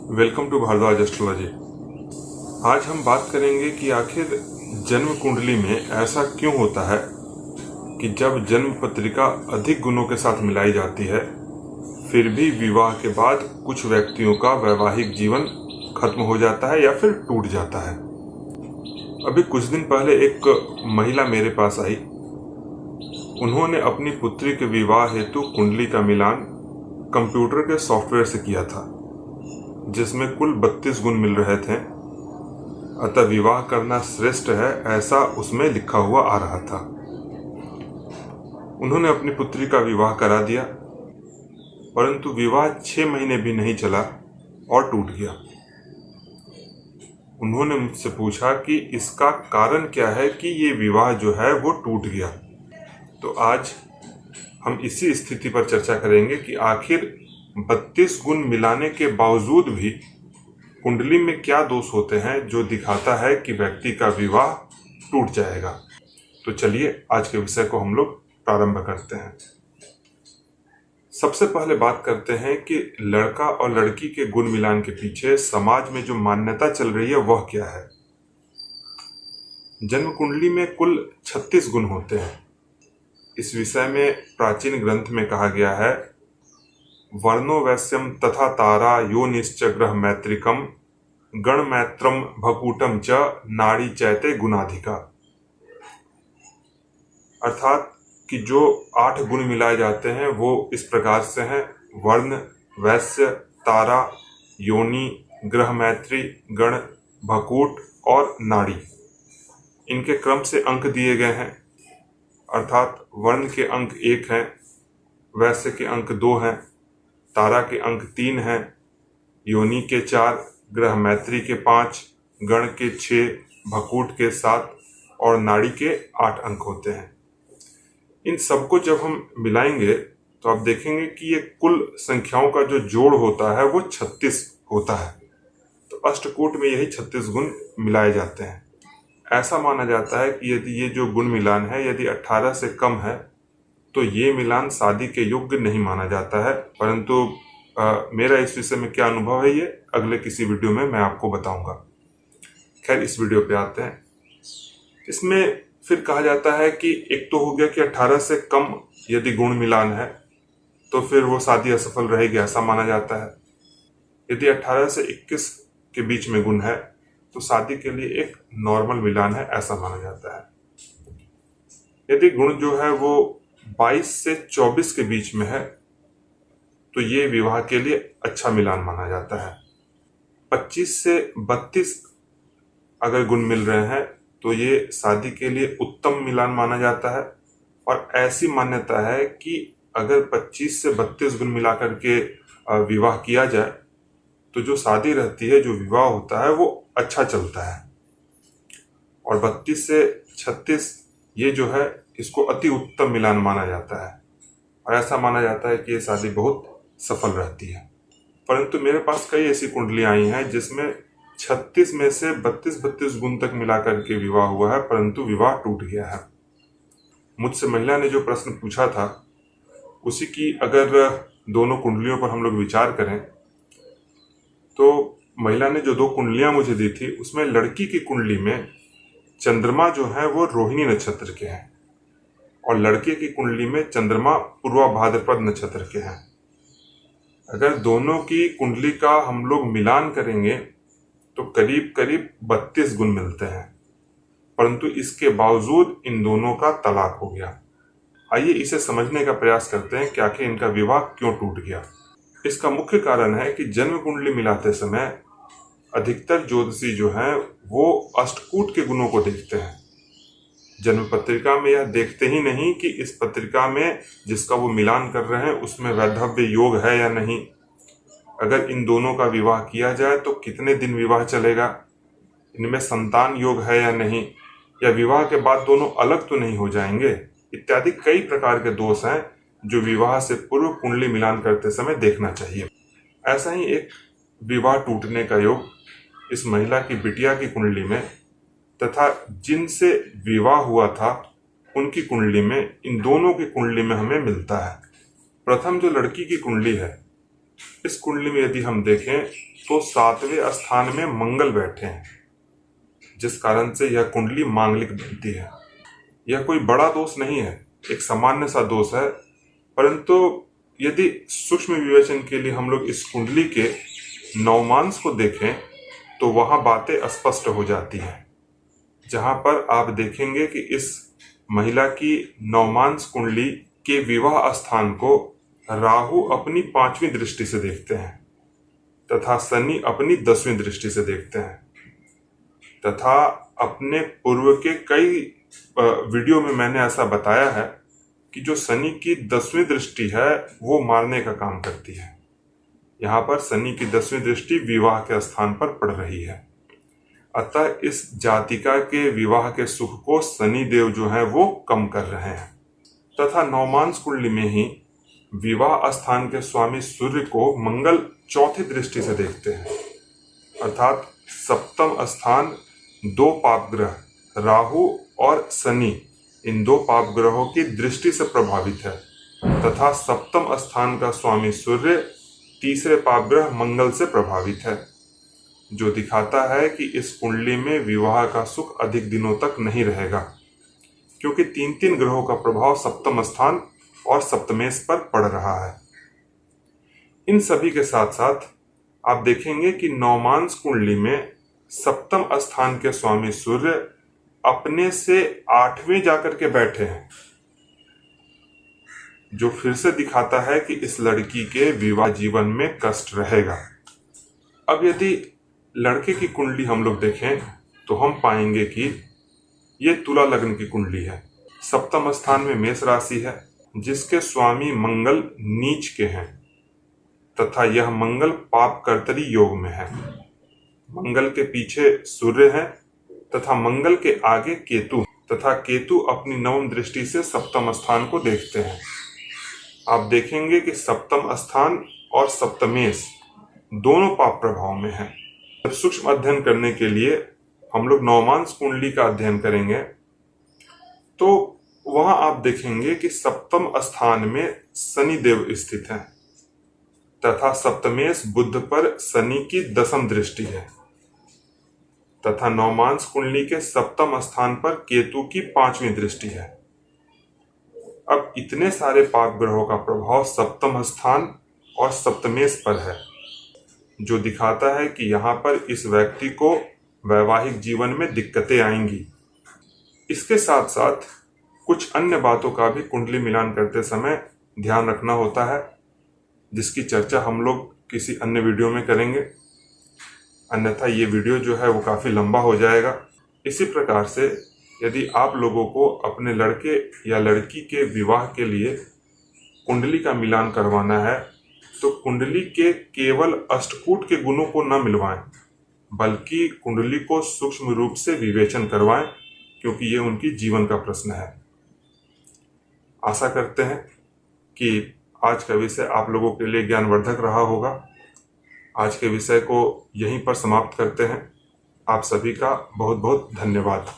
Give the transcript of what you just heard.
Welcome to Bhardwaj astrology. आज हम बात करेंगे कि आखिर जन्म कुंडली में ऐसा क्यों होता है कि जब जन्म पत्रिका अधिक गुणों के साथ मिलाई जाती है फिर भी विवाह के बाद कुछ व्यक्तियों का वैवाहिक जीवन खत्म हो जाता है या फिर टूट जाता है। अभी कुछ दिन पहले एक महिला मेरे पास आई। उन्होंने अपनी पुत्री के विवाह हेतु कुंडली का मिलान कंप्यूटर के सॉफ्टवेयर से किया था, जिसमें कुल 32 गुण मिल रहे थे। अतः विवाह करना श्रेष्ठ है, ऐसा उसमें लिखा हुआ आ रहा था। उन्होंने अपनी पुत्री का विवाह करा दिया, परंतु विवाह 6 महीने भी नहीं चला और टूट गया। उन्होंने मुझसे पूछा कि इसका कारण क्या है कि ये विवाह जो है वो टूट गया। तो आज हम इसी स्थिति पर चर्चा करेंगे कि आखिर 32 गुण मिलाने के बावजूद भी कुंडली में क्या दोष होते हैं जो दिखाता है कि व्यक्ति का विवाह टूट जाएगा। तो चलिए आज के विषय को हम लोग प्रारंभ करते हैं। सबसे पहले बात करते हैं कि लड़का और लड़की के गुण मिलान के पीछे समाज में जो मान्यता चल रही है वह क्या है। जन्म कुंडली में कुल 36 गुण होते हैं। इस विषय में प्राचीन ग्रंथ में कहा गया है, वर्णो वैश्यम तथा तारा योनिश्च ग्रह मैत्रिकम गण मैत्रम भकूटम च नाड़ी चैते गुणाधिका। अर्थात कि जो 8 गुण मिलाए जाते हैं वो इस प्रकार से हैं: वर्ण, वैश्य, तारा, योनि, ग्रह मैत्री, गण, भकूट और नाड़ी। इनके क्रम से अंक दिए गए हैं। अर्थात वर्ण के अंक 1 हैं, वैश्य के अंक 2 हैं, तारा के अंक 3 हैं, योनि के 4, ग्रह मैत्री के 5, गण के 6, भकूट के 7 और नाड़ी के 8 अंक होते हैं। इन सबको जब हम मिलाएंगे तो आप देखेंगे कि ये कुल संख्याओं का जो जोड़ होता है वो 36 होता है। तो अष्टकूट में यही 36 गुण मिलाए जाते हैं। ऐसा माना जाता है कि यदि ये जो गुण मिलान है यदि 18 से कम है तो ये मिलान शादी के योग्य नहीं माना जाता है। परंतु मेरा इस विषय में क्या अनुभव है ये अगले किसी वीडियो में मैं आपको बताऊंगा। खैर, इस वीडियो पे आते हैं। इसमें फिर कहा जाता है कि एक तो हो गया कि 18 से कम यदि गुण मिलान है तो फिर वो शादी असफल रहेगी, ऐसा माना जाता है। यदि 18 से 21 के बीच में गुण है तो शादी के लिए एक नॉर्मल मिलान है, ऐसा माना जाता है। यदि गुण जो है वो 22 से 24 के बीच में है तो ये विवाह के लिए अच्छा मिलान माना जाता है। 25 से 32 अगर गुण मिल रहे हैं तो ये शादी के लिए उत्तम मिलान माना जाता है। और ऐसी मान्यता है कि अगर 25 से 32 गुण मिलाकर के विवाह किया जाए तो जो शादी रहती है, जो विवाह होता है वो अच्छा चलता है। और 32 से 36 ये जो है इसको अति उत्तम मिलान माना जाता है और ऐसा माना जाता है कि ये शादी बहुत सफल रहती है। परंतु मेरे पास कई ऐसी कुंडलियां आई हैं जिसमें 36 में से 32 गुण तक मिलाकर के विवाह हुआ है, परंतु विवाह टूट गया है। मुझसे महिला ने जो प्रश्न पूछा था उसी की अगर दोनों कुंडलियों पर हम लोग विचार करें तो महिला ने जो 2 कुंडलियां मुझे दी थी उसमें लड़की की कुंडली में चंद्रमा जो है वो रोहिणी नक्षत्र के हैं और लड़के की कुंडली में चंद्रमा पूर्वा भाद्रपद नक्षत्र के हैं। अगर दोनों की कुंडली का हम लोग मिलान करेंगे तो करीब करीब 32 गुण मिलते हैं, परंतु इसके बावजूद इन दोनों का तलाक हो गया। आइए इसे समझने का प्रयास करते हैं कि आखिर इनका विवाह क्यों टूट गया। इसका मुख्य कारण है कि जन्म कुंडली मिलाते समय अधिकतर ज्योतिषी जो हैं वो अष्टकूट के गुणों को देखते हैं। जन्म पत्रिका में यह देखते ही नहीं कि इस पत्रिका में जिसका वो मिलान कर रहे हैं उसमें वैधव्य योग है या नहीं, अगर इन दोनों का विवाह किया जाए तो कितने दिन विवाह चलेगा, इनमें संतान योग है या नहीं, या विवाह के बाद दोनों अलग तो नहीं हो जाएंगे, इत्यादि कई प्रकार के दोष हैं जो विवाह से पूर्व कुंडली मिलान करते समय देखना चाहिए। ऐसा ही एक विवाह टूटने का योग इस महिला की बिटिया की कुंडली में तथा जिनसे विवाह हुआ था उनकी कुंडली में, इन दोनों की कुंडली में हमें मिलता है। प्रथम जो लड़की की कुंडली है इस कुंडली में यदि हम देखें तो 7वें स्थान में मंगल बैठे हैं, जिस कारण से यह कुंडली मांगलिक बनती है। यह कोई बड़ा दोष नहीं है, एक सामान्य सा दोष है, परंतु यदि सूक्ष्म विवेचन के लिए हम लोग इस कुंडली के नवमांश को देखें तो वहां बातें स्पष्ट हो जाती हैं। जहां पर आप देखेंगे कि इस महिला की नवमांश कुंडली के विवाह स्थान को राहु अपनी 5वीं दृष्टि से देखते हैं तथा शनि अपनी 10वीं दृष्टि से देखते हैं, तथा अपने पूर्व के कई वीडियो में मैंने ऐसा बताया है कि जो शनि की 10वीं दृष्टि है वो मारने का काम करती है। यहाँ पर शनि की 10वीं दृष्टि विवाह के स्थान पर पड़ रही है, अतः इस जातिका के विवाह के सुख को शनि देव जो है वो कम कर रहे हैं। तथा नवमांश कुंडली में ही विवाह स्थान के स्वामी सूर्य को मंगल 4थी दृष्टि से देखते हैं, अर्थात सप्तम स्थान 2 पाप ग्रह राहु और शनि, इन 2 पाप ग्रहों की दृष्टि से प्रभावित है, तथा सप्तम स्थान का स्वामी सूर्य 3रे पाप ग्रह मंगल से प्रभावित है, जो दिखाता है कि इस कुंडली में विवाह का सुख अधिक दिनों तक नहीं रहेगा, क्योंकि 3 ग्रहों का प्रभाव सप्तम स्थान और सप्तमेश पर पड़ रहा है। इन सभी के साथ साथ आप देखेंगे कि नवमांश कुंडली में सप्तम स्थान के स्वामी सूर्य अपने से 8वें जाकर के बैठे हैं, जो फिर से दिखाता है कि इस लड़की के विवाह जीवन में कष्ट रहेगा। अब यदि लड़के की कुंडली हम लोग देखें तो हम पाएंगे कि ये तुला लग्न की कुंडली है। सप्तम स्थान में मेष राशि है, जिसके स्वामी मंगल नीच के हैं, तथा यह मंगल पाप कर्तरी योग में है। मंगल के पीछे सूर्य है तथा मंगल के आगे केतु, तथा केतु अपनी 9वीं दृष्टि से सप्तम स्थान को देखते हैं। आप देखेंगे कि सप्तम स्थान और सप्तमेश दोनों पाप प्रभाव में है। सूक्ष्म अध्ययन करने के लिए हम लोग नवमांश कुंडली का अध्ययन करेंगे तो वहां आप देखेंगे कि सप्तम स्थान में शनि देव स्थित है, तथा सप्तमेश बुध पर शनि की 10वीं दृष्टि है, तथा नवमांश कुंडली के सप्तम स्थान पर केतु की 5वीं दृष्टि है। अब इतने सारे पाप ग्रहों का प्रभाव सप्तम स्थान और सप्तमेश पर है, जो दिखाता है कि यहाँ पर इस व्यक्ति को वैवाहिक जीवन में दिक्कतें आएंगी। इसके साथ साथ कुछ अन्य बातों का भी कुंडली मिलान करते समय ध्यान रखना होता है, जिसकी चर्चा हम लोग किसी अन्य वीडियो में करेंगे, अन्यथा ये वीडियो जो है वो काफ़ी लंबा हो जाएगा। इसी प्रकार से यदि आप लोगों को अपने लड़के या लड़की के विवाह के लिए कुंडली का मिलान करवाना है तो कुंडली के केवल अष्टकूट के गुणों को न मिलवाएं, बल्कि कुंडली को सूक्ष्म रूप से विवेचन करवाएं, क्योंकि ये उनकी जीवन का प्रश्न है। आशा करते हैं कि आज का विषय आप लोगों के लिए ज्ञानवर्धक रहा होगा। आज के विषय को यहीं पर समाप्त करते हैं। आप सभी का बहुत बहुत धन्यवाद।